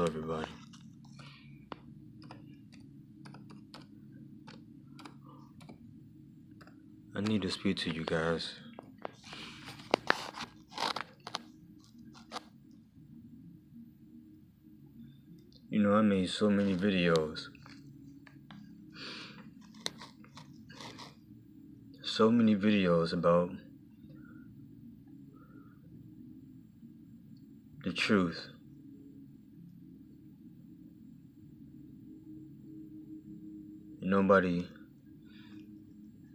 everybody. I need to speak to you guys. You know, I made so many videos. So many videos about the truth. Nobody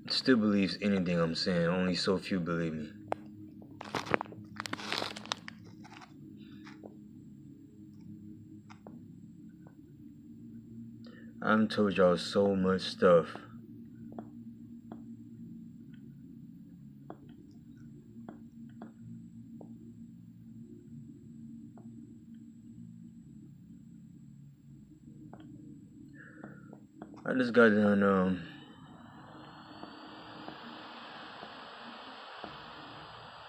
still believes anything I'm saying. Only so few believe me. I've told y'all so much stuff. I just got done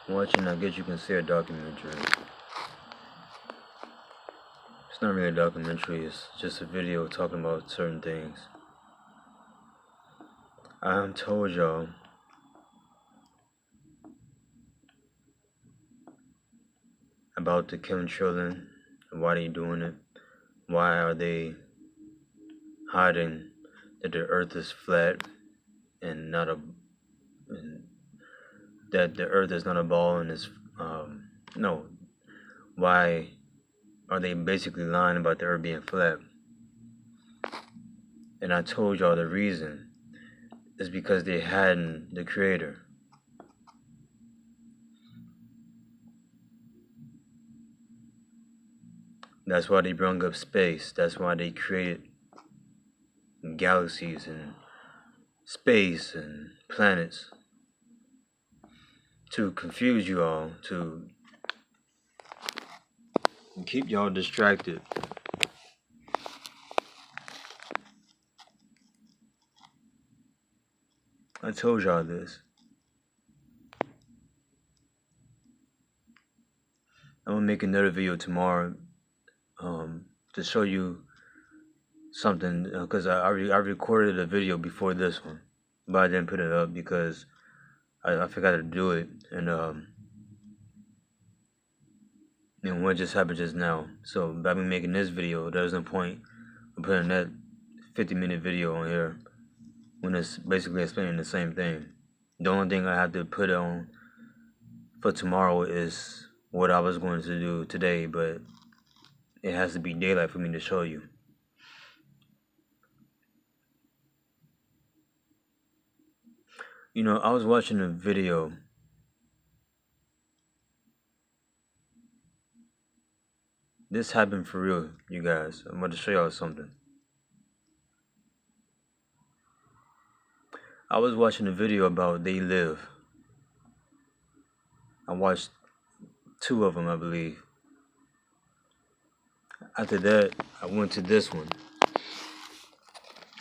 watching, I guess you can say, a documentary. It's not really a documentary, it's just a video talking about certain things. I told y'all about the chemtrails, why they doing it, why are they hiding that the earth is flat and that the earth is not a ball and is no, why are they basically lying about the earth being flat? And I told y'all the reason is because they hadn't the creator. That's why they brought up space. That's why they created galaxies and space and planets, to confuse you all, to keep y'all distracted. I told y'all this. I'm gonna make another video tomorrow to show you something, because I recorded a video before this one, but I didn't put it up because I forgot to do it, and what just happened just now. So by me making this video, there's no point of putting that 50-minute video on here when it's basically explaining the same thing. The only thing I have to put on for tomorrow is what I was going to do today, but it has to be daylight for me to show you. You know, I was watching a video. This happened for real, you guys. I'm about to show y'all something. I was watching a video about They Live. I watched 2 of them, I believe. After that, I went to this one.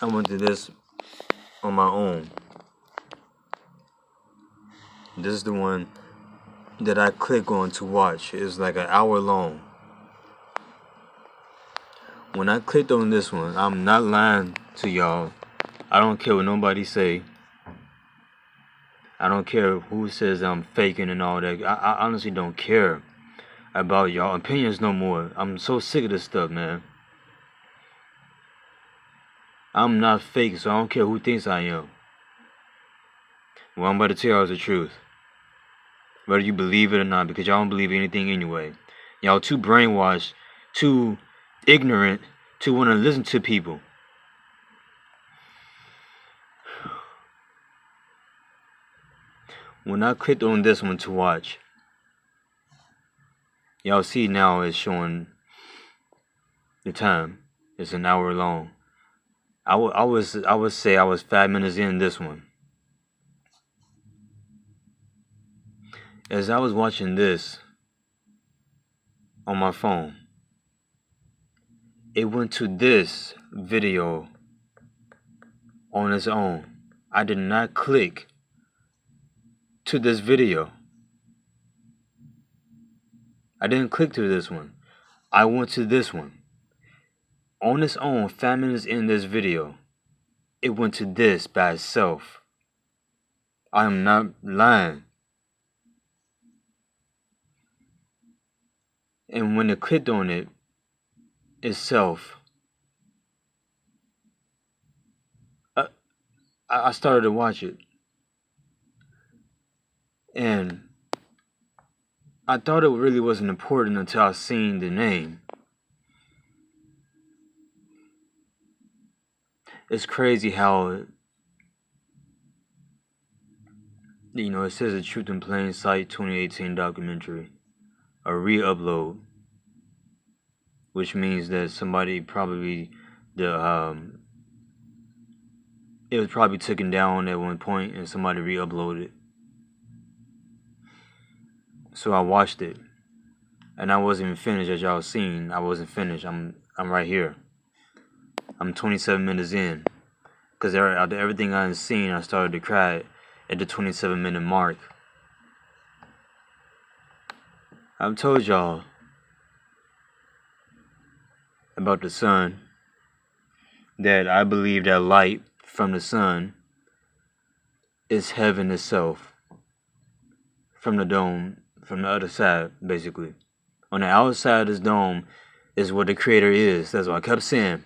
I went to this on my own. This is the one that I click on to watch. It's like an hour long. When I clicked on this one, I'm not lying to y'all. I don't care what nobody say. I don't care who says I'm faking and all that. I honestly don't care about y'all opinions no more. I'm so sick of this stuff, man. I'm not fake, so I don't care who thinks I am. Well, I'm about to tell y'all the truth. Whether you believe it or not, because y'all don't believe anything anyway. Y'all too brainwashed, too ignorant to want to listen to people. When I clicked on this one to watch, y'all see now it's showing the time. It's an hour long. I would say I was 5 minutes in this one. As I was watching this on my phone, it went to this video on its own. I did not click to this video. I didn't click to this one. I went to this one. On its own, 5 minutes in this video, it went to this by itself. I am not lying. And when it clicked on it itself, I started to watch it. And I thought it really wasn't important until I seen the name. It's crazy how, it says a Truth in Plain Sight 2018 documentary, a re-upload, which means that somebody probably, it was probably taken down at one point and somebody re-uploaded it. So I watched it, and I wasn't even finished. As y'all seen, I wasn't finished. I'm right here. I'm 27 minutes in, because after everything I've seen, I started to cry at the 27-minute mark. I've told y'all about the sun, that I believe that light from the sun is heaven itself, from the dome, from the other side, basically. On the outside of this dome is what the Creator is. That's what I kept saying.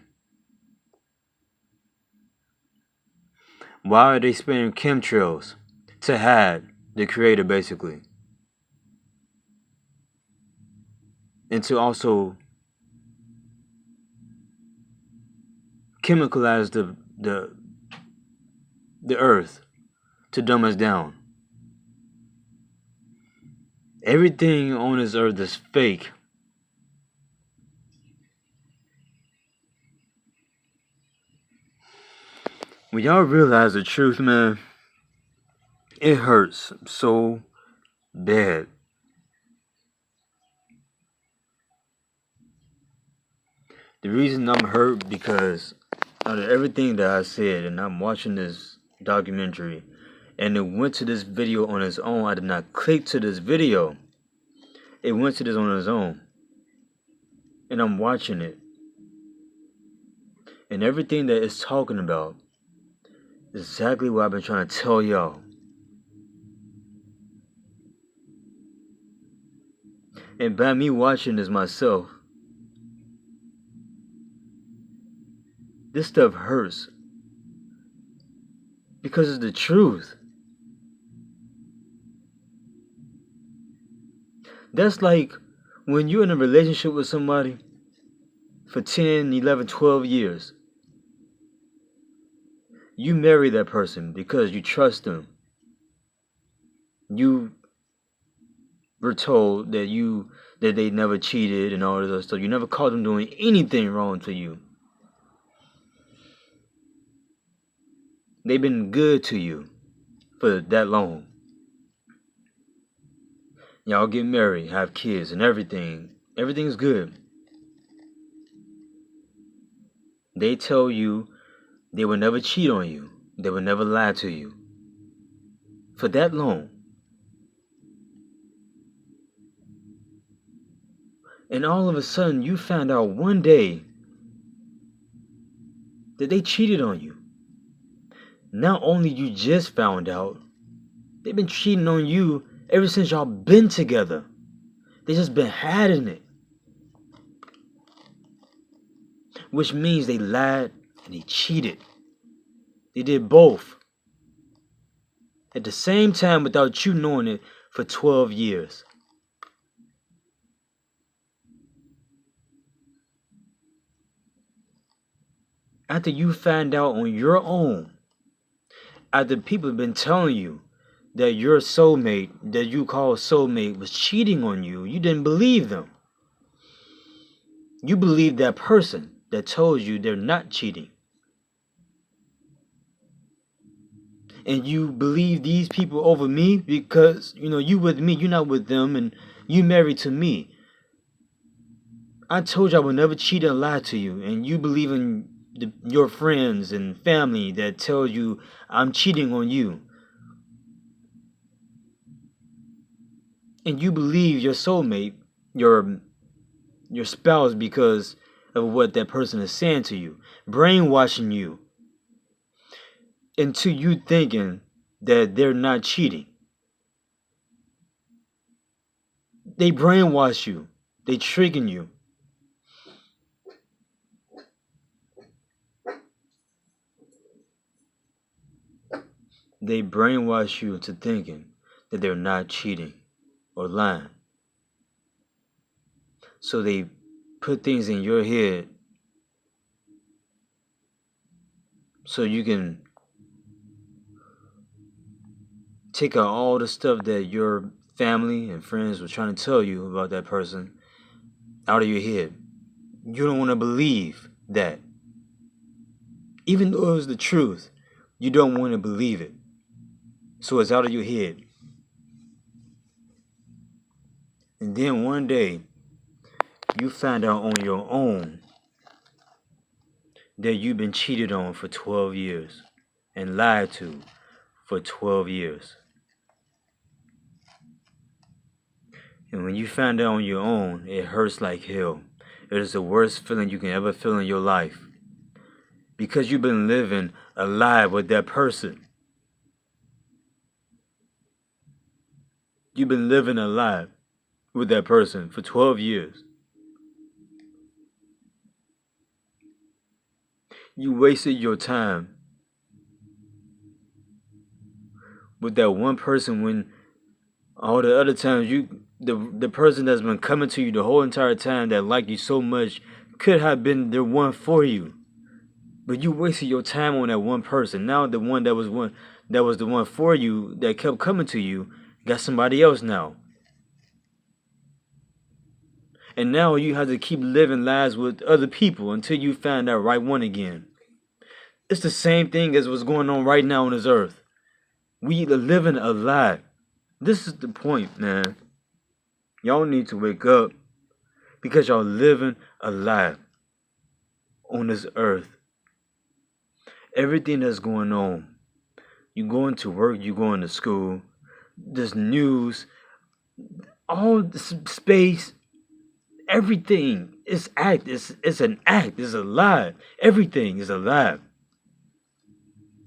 Why are they spraying chemtrails? To hide the Creator, basically. And to also chemicalize the earth to dumb us down. Everything on this earth is fake. When y'all realize the truth, man, it hurts so bad. The reason I'm hurt because out of everything that I said, and I'm watching this documentary, and it went to this video on its own. I did not click to this video. It went to this on its own. And I'm watching it. And everything that it's talking about is exactly what I've been trying to tell y'all. And by me watching this myself, this stuff hurts. Because it's the truth. That's like when you're in a relationship with somebody for 10, 11, 12 years. You marry that person because you trust them. You were told that they never cheated and all this other stuff. You never caught them doing anything wrong to you. They've been good to you for that long. Y'all get married, have kids, and everything. Everything's good. They tell you they will never cheat on you. They will never lie to you. For that long. And all of a sudden, you found out one day that they cheated on you. Not only you just found out, they've been cheating on you ever since y'all been together. They just been hiding it. Which means they lied and they cheated. They did both. At the same time without you knowing it for 12 years. After you find out on your own, after people have been telling you that your soulmate, that you call soulmate, was cheating on you, you didn't believe them. You believed that person that told you they're not cheating. And you believe these people over me because, you with me, you're not with them, and you married to me. I told you I would never cheat and lie to you, and you believe in your friends and family that tell you I'm cheating on you. And you believe your soulmate, your spouse, because of what that person is saying to you, brainwashing you into you thinking that they're not cheating. They brainwash you. They tricking you. They brainwash you into thinking that they're not cheating or lying. So they put things in your head so you can take out all the stuff that your family and friends were trying to tell you about that person out of your head. You don't want to believe that. Even though it was the truth, you don't want to believe it. So it's out of your head. And then one day, you find out on your own that you've been cheated on for 12 years and lied to for 12 years. And when you find out on your own, it hurts like hell. It is the worst feeling you can ever feel in your life. Because you've been living a lie with that person. You've been living a lie with that person for 12 years. You wasted your time with that one person when all the other times the person that's been coming to you the whole entire time that liked you so much could have been the one for you. But you wasted your time on that one person. Now the one that was the one for you that kept coming to you got somebody else now. And now you have to keep living lives with other people until you find that right one again. It's the same thing as what's going on right now on this earth. We are living a lie. This is the point, man. Y'all need to wake up because y'all living a lie on this earth. Everything that's going on, you going to work, you going to school, this news, all this space, everything is act. It's an act. It's a lie. Everything is a lie.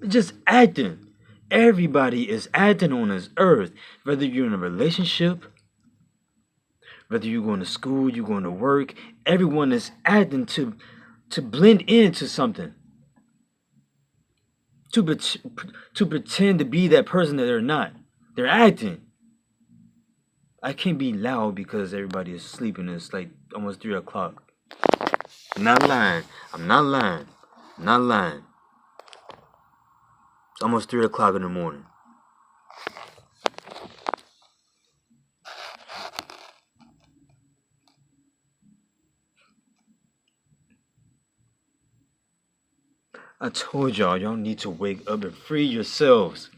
Just acting. Everybody is acting on this earth. Whether you're in a relationship, whether you're going to school, you're going to work, everyone is acting to blend into something. To pretend to be that person that they're not. They're acting. I can't be loud because everybody is sleeping. It's like almost 3 o'clock. I'm not lying. I'm not lying. I'm not lying. It's almost 3 o'clock in the morning. I told y'all need to wake up and free yourselves.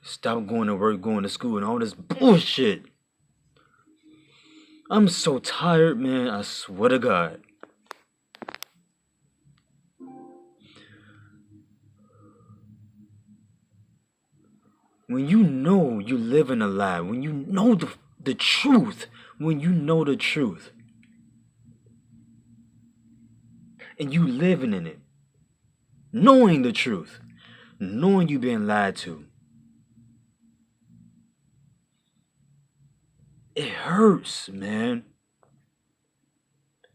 Stop going to work, going to school, and all this bullshit. I'm so tired, man. I swear to God. When you know you live in a lie, when you know the truth, when you know the truth, and you living in it, knowing the truth, knowing you being lied to, it hurts, man.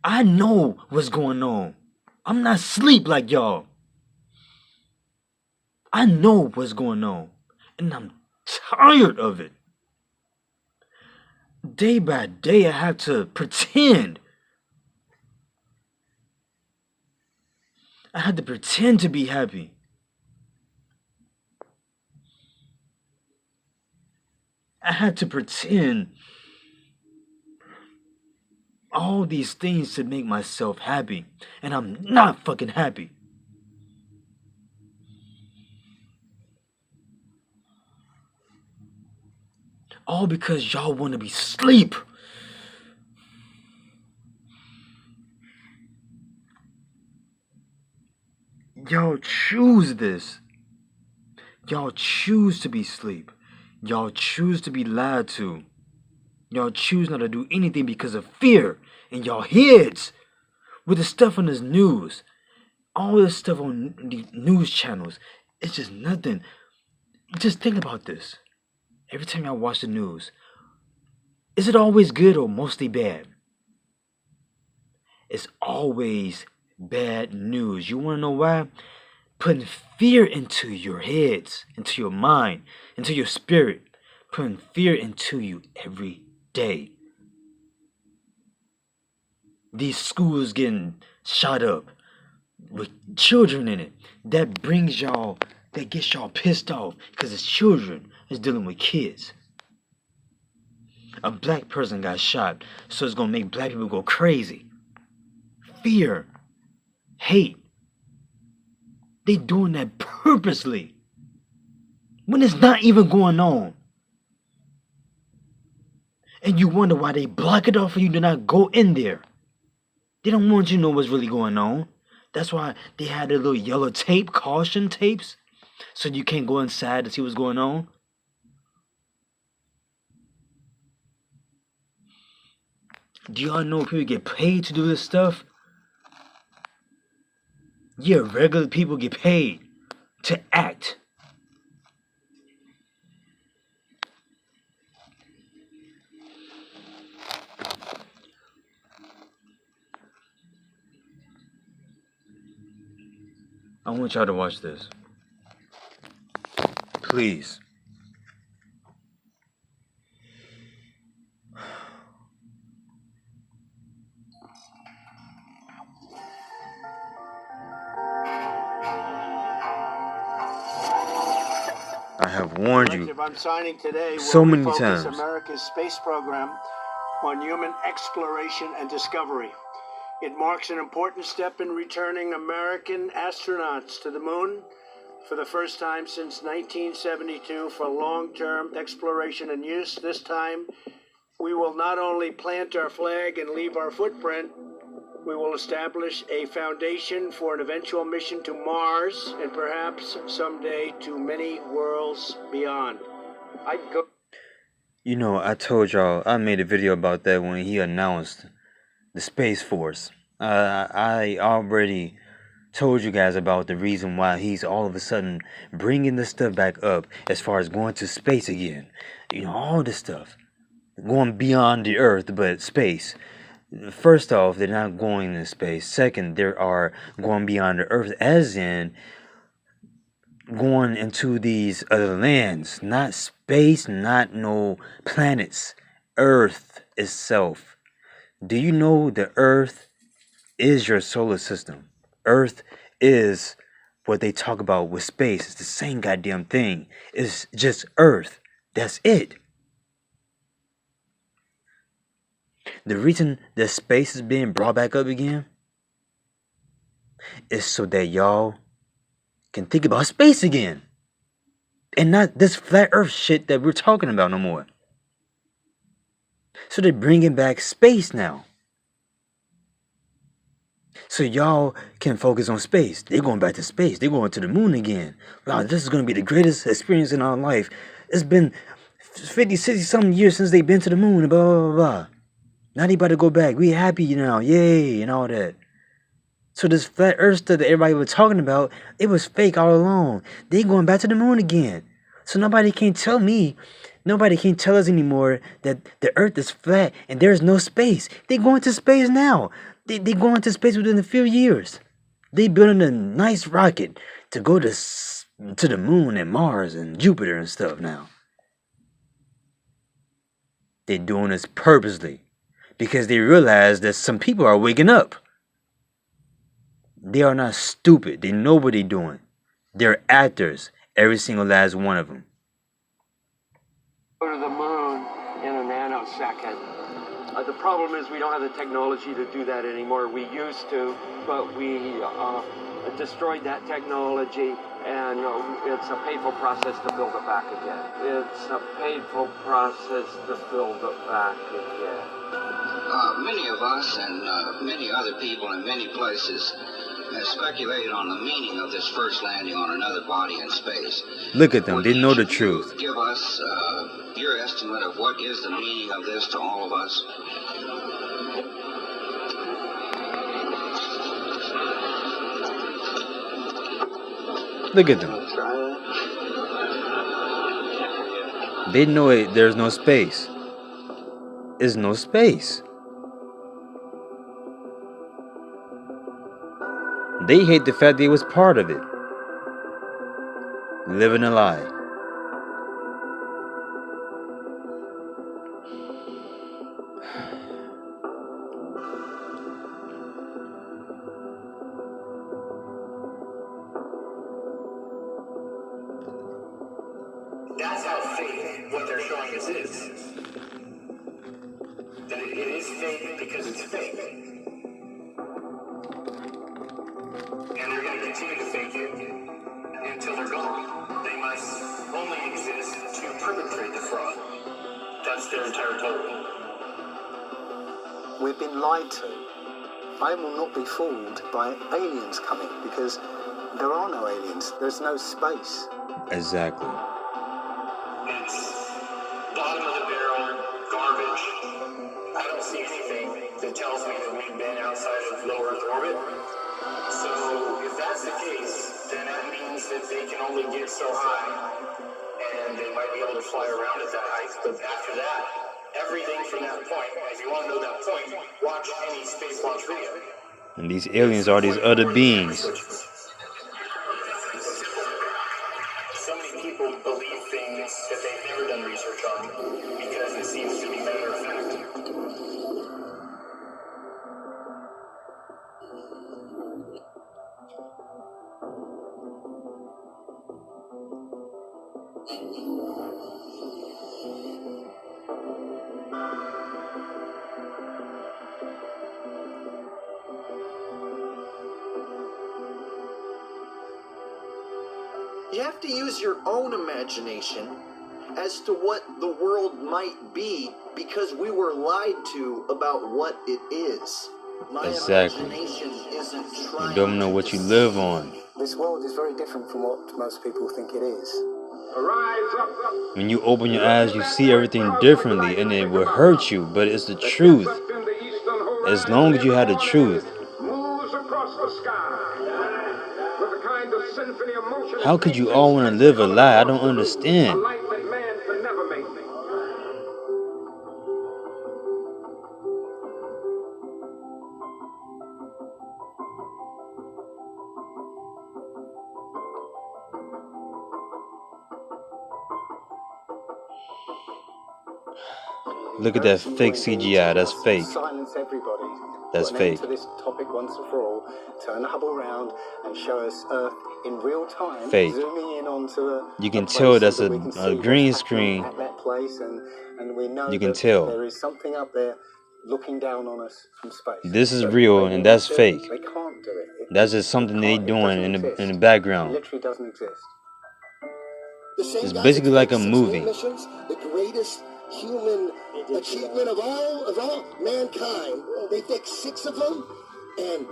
I know what's going on. I'm not asleep like y'all. I know what's going on. And I'm tired of it. Day by day, I have to pretend. I had to pretend to be happy. I had to pretend all these things to make myself happy. And I'm not fucking happy. All because y'all want to be asleep. Y'all choose this. Y'all choose to be asleep. Y'all choose to be lied to. Y'all choose not to do anything because of fear in y'all heads. With the stuff on the news, all this stuff on the news channels, it's just nothing. Just think about this. Every time y'all watch the news, is it always good or mostly bad? It's always bad news. You want to know why? Putting fear into your heads, into your mind, into your spirit. Putting fear into you every day. These schools getting shot up with children in it. That gets y'all pissed off because it's children. It's dealing with kids. A black person got shot, so it's gonna make black people go crazy. Fear, hate. They doing that purposely when it's not even going on. And you wonder why they block it off for you to not go in there. They don't want you to know what's really going on. That's why they had their little yellow tape, caution tapes, so you can't go inside to see what's going on. Do y'all know people get paid to do this stuff? Yeah, regular people get paid to act. I want y'all to watch this. Please. I have warned you I'm signing today so many times. America's space program on human exploration and discovery. It marks an important step in returning American astronauts to the moon for the first time since 1972 for long-term exploration and use. This time, we will not only plant our flag and leave our footprint, we will establish a foundation for an eventual mission to Mars and perhaps someday to many worlds beyond. You know, I told y'all, I made a video about that when he announced the Space Force. I already told you guys about the reason why he's all of a sudden bringing this stuff back up as far as going to space again. You know, all this stuff. Going beyond the Earth, but space. First off, they're not going into space. Second, they are going beyond the Earth, as in going into these other lands. Not space, not no planets. Earth itself. Do you know the Earth is your solar system? Earth is what they talk about with space. It's the same goddamn thing. It's just Earth. That's it. The reason that space is being brought back up again is so that y'all can think about space again. And not this flat earth shit that we're talking about no more. So they're bringing back space now. So y'all can focus on space. They're going back to space. They're going to the moon again. Wow, this is going to be the greatest experience in our life. It's been 50, 60 something years since they've been to the moon. Blah, blah, blah, blah. Now they about to go back. We happy now. Yay, and all that. So this flat earth stuff that everybody was talking about, it was fake all along. They going back to the moon again. So nobody can tell us anymore that the earth is flat and there's no space. They going to space now. They going to space within a few years. They building a nice rocket to go to the moon and Mars and Jupiter and stuff now. They're doing this purposely because they realize that some people are waking up. They are not stupid. They know what they're doing. They're actors, every single last one of them. Go to the moon in a nanosecond. The problem is we don't have the technology to do that anymore. We used to, but we destroyed that technology, and it's a painful process to build it back again. It's a painful process to build it back again. Many of us and many other people in many places have speculated on the meaning of this first landing on another body in space. Look at them. They know the truth. Give us your estimate of what is the meaning of this to all of us. Look at them. They know it. There's no space. There's no space. They hate the fact they was part of it. Living a lie. That's how fake what they're showing us is. That it is fake because it's fake. And they're going to continue to fake it until they're gone. They must only exist to perpetrate the fraud. That's their entire goal. We've been lied to. I will not be fooled by aliens coming because there are no aliens. There's no space. Exactly. It's bottom of the barrel garbage. I don't see anything that tells me that we've been outside of low Earth orbit. So if that's the case, then that means that they can only get so high, and they might be able to fly around at that height. But after that, everything from that point, if you want to know that point, watch any space launch video. And these aliens are these other beings. So many people believe things that they've never done research on because it seems to be matter of fact. You have to use your own imagination as to what the world might be because we were lied to about what it is. My Exactly. imagination isn't You trying don't know what you live on. This world is very different from what most people think it is. When you open your eyes, you see everything differently, and it will hurt you, but it's the truth. As long as you have the truth. How could you all want to live a lie? I don't understand. Look at that fake CGI. That's fake. Silence everybody. That's Put an end fake. to this topic once and for all. Turn Hubble around and show us Earth in real time. Fake. Zooming in onto a. You can a tell place that's so a- that we can a see green what's happening screen. at that place, and we know You can that tell. there is something up there looking down on us from space. This is But real they and won't that's do it. fake. They can't do it. That's just something they It doing doesn't in the exist. background. It literally doesn't exist. It's basically like a movie. Missions, the greatest human achievement of all mankind. They fixed 6 of them, and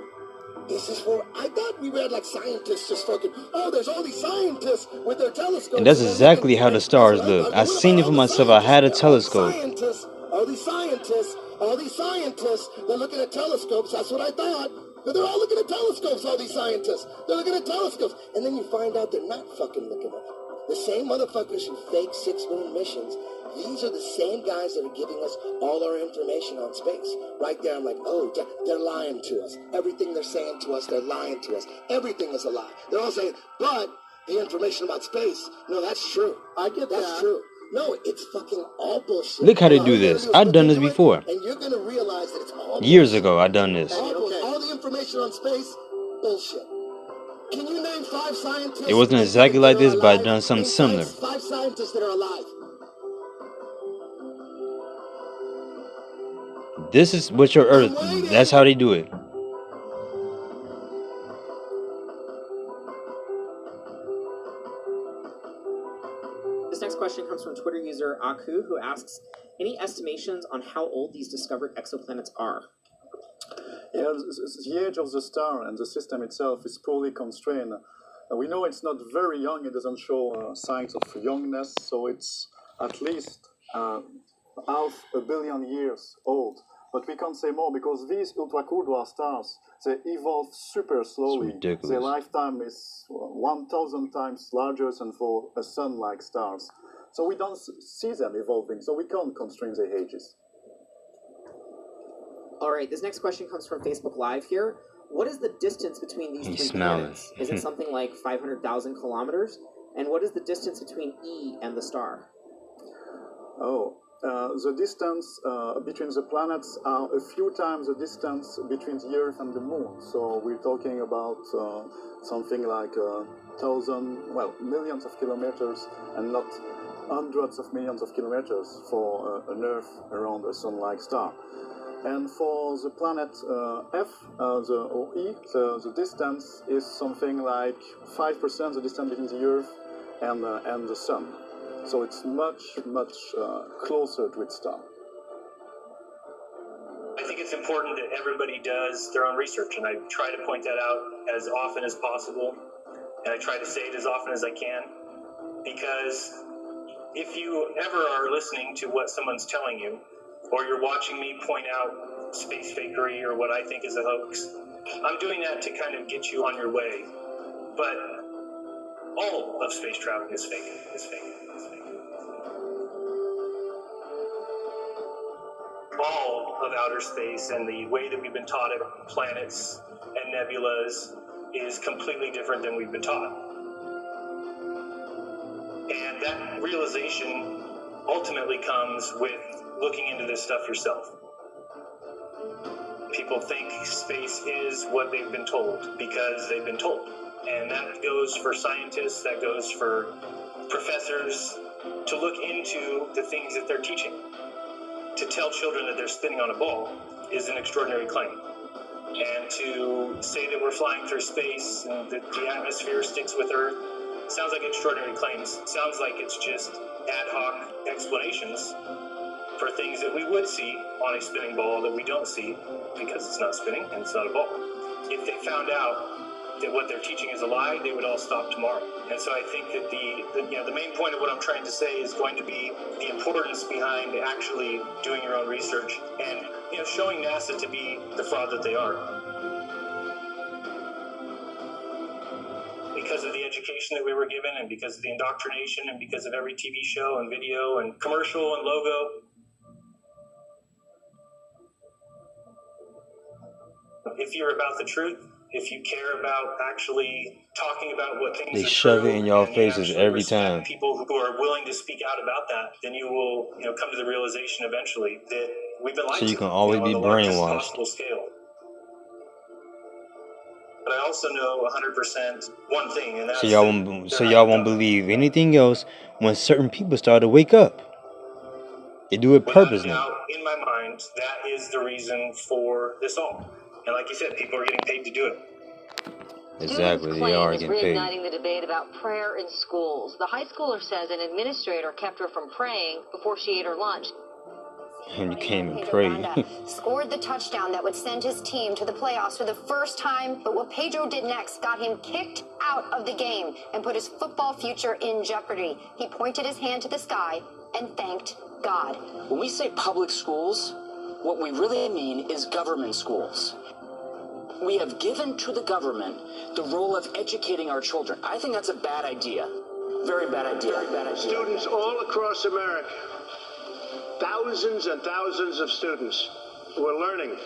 this is where I thought we read like scientists just fucking. Oh, there's all these scientists with their telescopes. And that's exactly how the stars look. I seen it for myself. I had a telescope. All these scientists, they're looking at telescopes. That's what I thought. But they're all looking at telescopes, all these scientists. They're looking at telescopes. And then you find out they're not fucking looking at it. The same motherfuckers who fake 6 moon missions, these are the same guys that are giving us all our information on space. Right there, I'm like, oh, they're lying to us. Everything they're saying to us, they're lying to us. Everything is a lie. They're all saying, but the information about space, no, that's true. I get that. That's true. No, it's fucking all bullshit. Look how they All do you're gonna this. do is I've look done this into it, before. And you're going to realize that it's all Years bullshit. ago, I done this. All the information on space, bullshit. Can you name 5 scientists? It wasn't exactly like this, but I done something similar. 5 scientists that are alive. This is what your Earth. That's how they do it. This next question comes from Twitter user Aku, who asks, any estimations on how old these discovered exoplanets are? Yeah, the age of the star and the system itself is poorly constrained. We know it's not very young, it doesn't show signs of youngness, so it's at least 500 million years old. But we can't say more because these ultra-cool dwarf stars, they evolve super slowly. ridiculous. Their lifetime is 1,000 times larger than for a sun-like stars. So we don't see them evolving, so we can't constrain their ages. All right, this next question comes from Facebook Live here. What is the distance between these He's three smiling. planets? Is it something like 500,000 kilometers? And what is the distance between E and the star? The distance between the planets are a few times the distance between the Earth and the Moon. So we're talking about something like millions of kilometers, and not hundreds of millions of kilometers for an Earth around a sun-like star. And for the planet F, the distance is something like 5% the distance between the Earth and the Sun. So it's much closer to its star. I think it's important that everybody does their own research, and I try to point that out as often as possible, and I try to say it as often as I can, because if you ever are listening to what someone's telling you, or you're watching me point out space fakery or what I think is a hoax, I'm doing that to kind of get you on your way. But all of space travel is fake. All of outer space and the way that we've been taught about planets and nebulas is completely different than we've been taught. And that realization ultimately comes with looking into this stuff yourself. People think space is what they've been told because they've been told. And that goes for scientists, that goes for professors, to look into the things that they're teaching. To tell children that they're spinning on a ball is an extraordinary claim. And to say that we're flying through space and that the atmosphere sticks with Earth sounds like extraordinary claims. Sounds like it's just ad hoc explanations for things that we would see on a spinning ball that we don't see because it's not spinning and it's not a ball. If they found out that what they're teaching is a lie, they would all stop tomorrow. And so I think that the main point of what I'm trying to say is going to be the importance behind actually doing your own research and showing NASA to be the fraud that they are. Because of the education that we were given, and because of the indoctrination, and because of every TV show and video and commercial and logo. If you're about the truth, if you care about actually talking about what things They are shove true, it in y'all and you faces actually every respect time. people who are willing to speak out about that, then you will, come to the realization eventually that we've been lied So to. you can always on be the largest brainwashed. possible scale. But I also know 100% one thing, and that's So y'all that won't. they're So not y'all won't God. believe anything else when certain people start to wake up. They do it Without a purposely. doubt, in my mind, that is the reason for this all. And like you said, people are getting paid to do it. Exactly, they are is getting paid. reigniting the debate about prayer in schools. The high schooler says an administrator kept her from praying before she ate her lunch. And you can't even pray. Scored the touchdown that would send his team to the playoffs for the first time, but what Pedro did next got him kicked out of the game and put his football future in jeopardy. He pointed his hand to the sky and thanked God. When we say public schools, what we really mean is government schools. We have given to the government the role of educating our children. I think that's a bad idea. Very bad idea. Very bad idea. Students all across America, thousands and thousands of students who are learning.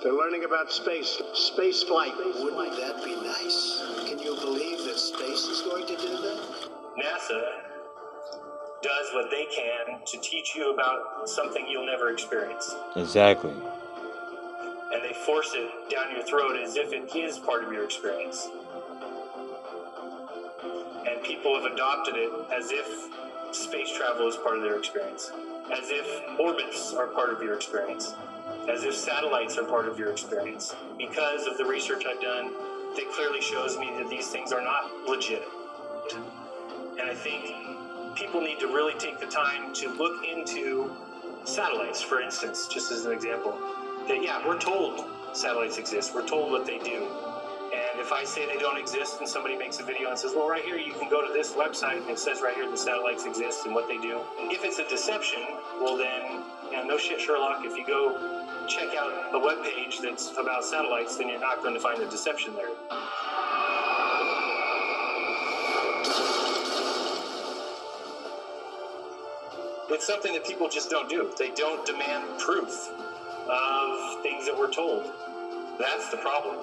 They're learning about space flight. Wouldn't that be nice? Can you believe that space is going to do that? NASA does what they can to teach you about something you'll never experience. Exactly. And they force it down your throat as if it is part of your experience. And people have adopted it as if space travel is part of their experience, as if orbits are part of your experience, as if satellites are part of your experience. Because of the research I've done, it clearly shows me that these things are not legit. And I think people need to really take the time to look into satellites, for instance, just as an example. That, yeah, we're told satellites exist. We're told what they do. And And if I say they don't exist and somebody makes a video and says, well, right here, you can go to this website and it says right here the satellites exist and what they do. If it's a deception, well then, no shit, Sherlock, if you go check out a web page that's about satellites, then you're not going to find a deception there. It's something that people just don't do. They don't demand proof of things that we're told. That's the problem.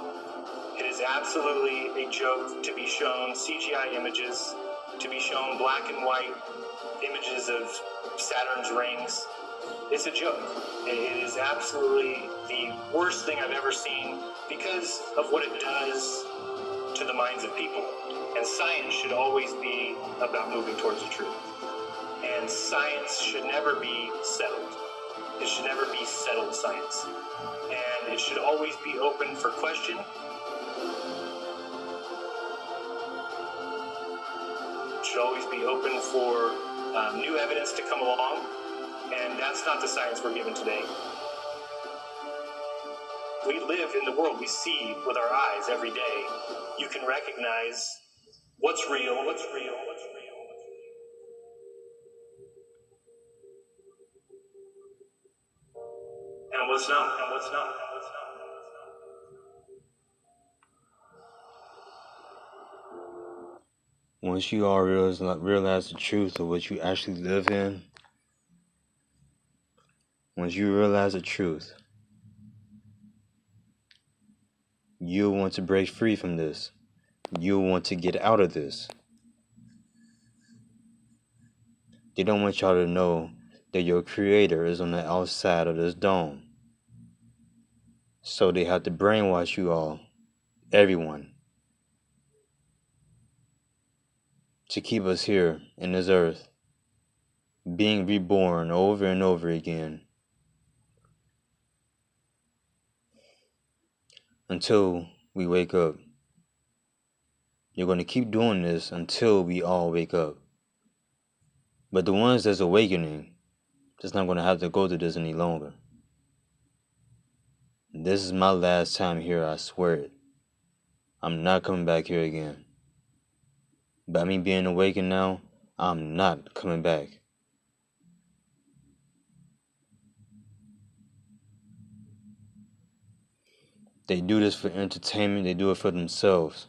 It is absolutely a joke to be shown CGI images, to be shown black and white images of Saturn's rings. It's a joke. It is absolutely the worst thing I've ever seen because of what it does to the minds of people. And science should always be about moving towards the truth. And science should never be settled. It should never be settled science. And it should always be open for question. It should always be open for new evidence to come along. And that's not the science we're given today. We live in the world. We see with our eyes every day. You can recognize what's real, what's real, what's real. And what's not, and what's not, and what's not. Once you all realize the truth of what you actually live in, once you realize the truth, you'll want to break free from this. You'll want to get out of this. They don't want y'all to know that your creator is on the outside of this dome. So they have to brainwash you all, everyone, to keep us here in this earth, being reborn over and over again, until we wake up. You're going to keep doing this until we all wake up. But the ones that's awakening, just not going to have to go through this any longer. This is my last time here, I swear it. I'm not coming back here again. By me being awakened now, I'm not coming back. They do this for entertainment, they do it for themselves.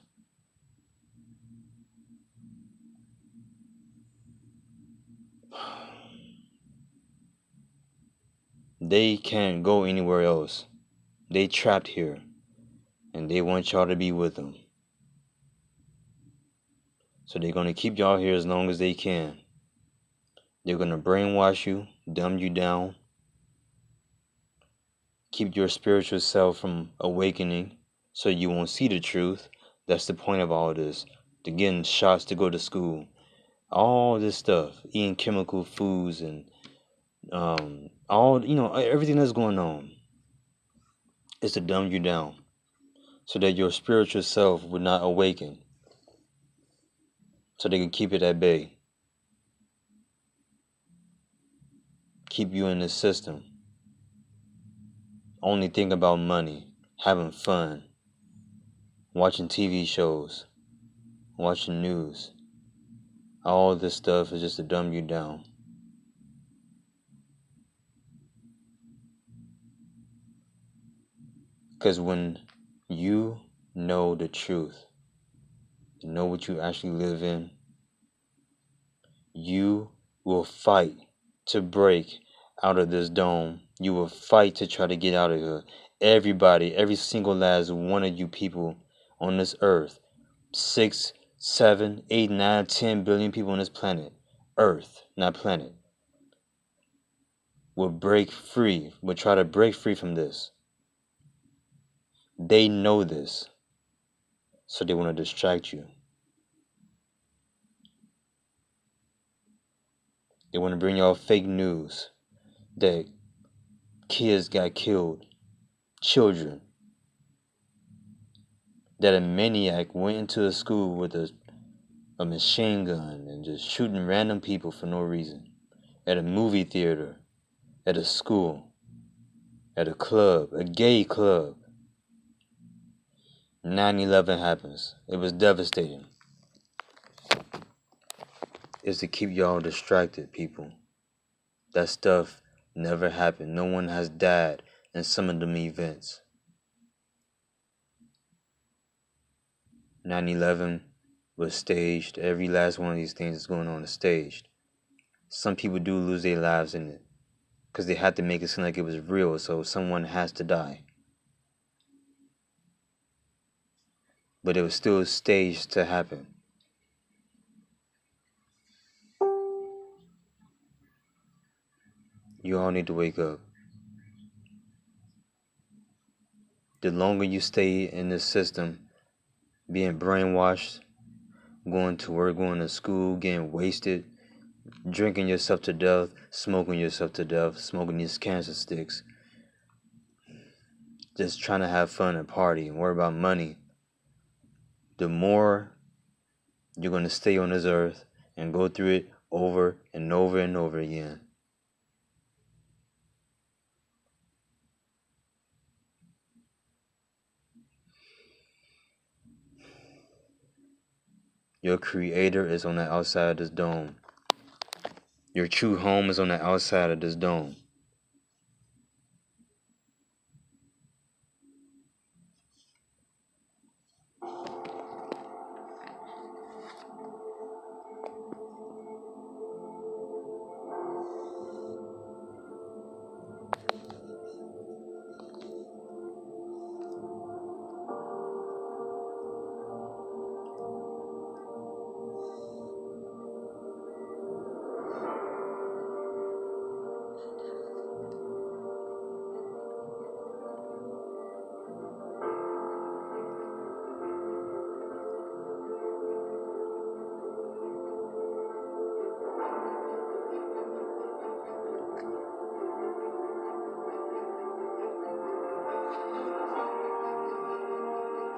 They can't go anywhere else. They trapped here, and they want y'all to be with them. So they're going to keep y'all here as long as they can. They're going to brainwash you, dumb you down, keep your spiritual self from awakening so you won't see the truth. That's the point of all this. To getting shots to go to school. All this stuff. Eating chemical foods and everything that's going on. Is to dumb you down so that your spiritual self would not awaken. So they can keep it at bay. Keep you in the system. Only think about money, having fun, watching TV shows, watching news. All this stuff is just to dumb you down. Because when you know the truth, you know what you actually live in, you will fight to break out of this dome. You will fight to try to get out of here. Everybody, every single last one of you people on this earth, 6, 7, 8, 9, 10 billion people on this planet, earth, not planet, will break free, will try to break free from this. They know this, so they want to distract you. They want to bring y'all fake news that kids got killed, children, that a maniac went into a school with a machine gun and just shooting random people for no reason, at a movie theater, at a school, at a club, a gay club. 9/11 happens. It was devastating. It's to keep y'all distracted, people. That stuff never happened. No one has died in some of them events. 9/11 was staged. Every last one of these things that's going on is staged. Some people do lose their lives in it because they had to make it seem like it was real, so someone has to die. But it was still staged to happen. You all need to wake up. The longer you stay in this system, being brainwashed, going to work, going to school, getting wasted, drinking yourself to death, smoking yourself to death, smoking these cancer sticks, just trying to have fun and party and worry about money, the more you're going to stay on this earth and go through it over and over and over again. Your creator is on the outside of this dome. Your true home is on the outside of this dome.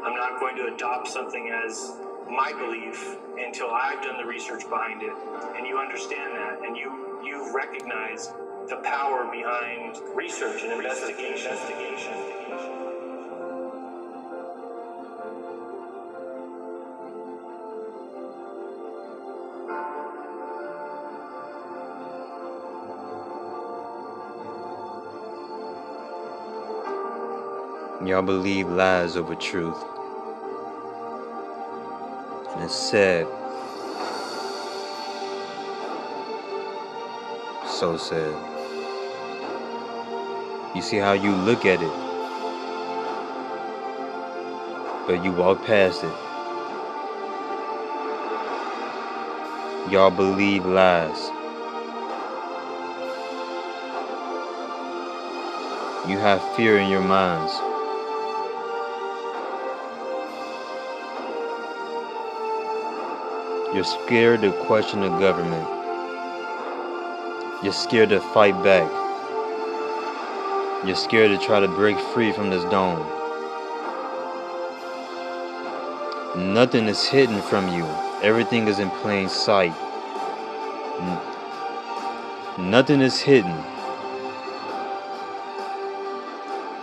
I'm not going to adopt something as my belief until I've done the research behind it, and you understand that, and you recognize the power behind research and investigation. Y'all believe lies over truth. And it's sad. So sad. You see how you look at it, but you walk past it. Y'all believe lies. You have fear in your minds. You're scared to question the government. You're scared to fight back. You're scared to try to break free from this dome. Nothing is hidden from you. Everything is in plain sight. Nothing is hidden.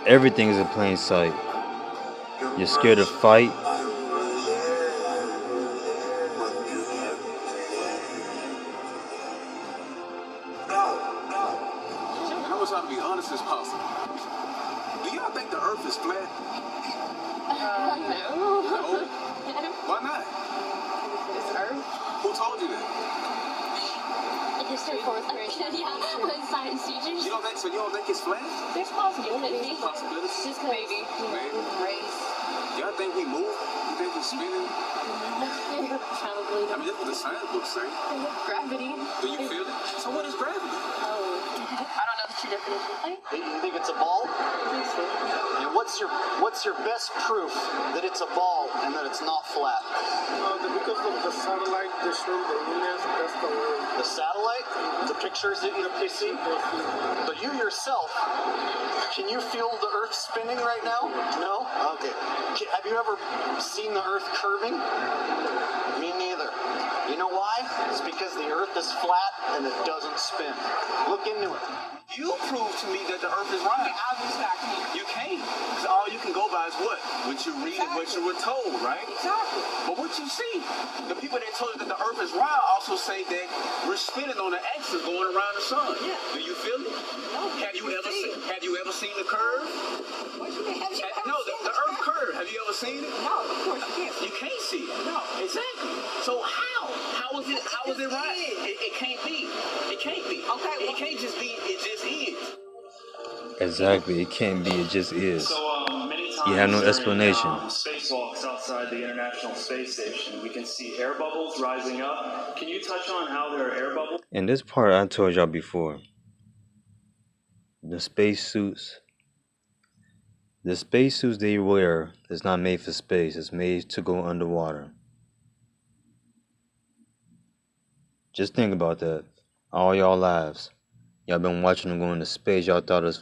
Everything is in plain sight. You're scared to fight. How was I to be honest as possible? Do y'all think the earth is flat? No. No? Why not? It's Earth. Who told you that? History fourth grade. Yeah, science teachers. You don't think it's flat? There's possibilities. Possibilities? Just maybe. Race. Y'all think we move? You think we're spinning? Probably. I mean, that's what the science books say. Gravity. Do you feel it? So what is gravity? I don't know the true definition. You think it's a ball? I think so. And what's your best proof that it's a ball and that it's not flat? Because of the satellite, they show the luminance, that's the word. The satellite? The pictures that you see? But you yourself, can you feel the Earth spinning right now? No? Okay. Have you ever seen the Earth curving? Me neither. You know why? It's because the Earth is flat and it doesn't spin. Look into it. You prove to me that the earth is round. Yeah, obviously I can't. You can't. Because all you can go by is what? What you read and what you were told, right? Exactly. But what you see, the people that told you that the earth is round also say that we're spinning on the axis going around the sun. Yeah. Do you feel it? No. Have you ever seen the curve? What you mean? Have you ever No, seen the earth curve. Have you ever seen it? No, of course you can't. You can't see it. No. Exactly. So how? How is it right? It can't be. It can't be. Okay. It can't just be. It just is. Exactly, it can't be, it just is. So, many times You have no during, explanation. Spacewalks outside the International Space Station, we can see air bubbles rising up. Can you touch on how there are air bubbles? And this part I told y'all before. The spacesuits they wear is not made for space, it's made to go underwater. Just think about that. All y'all lives. Y'all been watching them go into space, y'all thought it was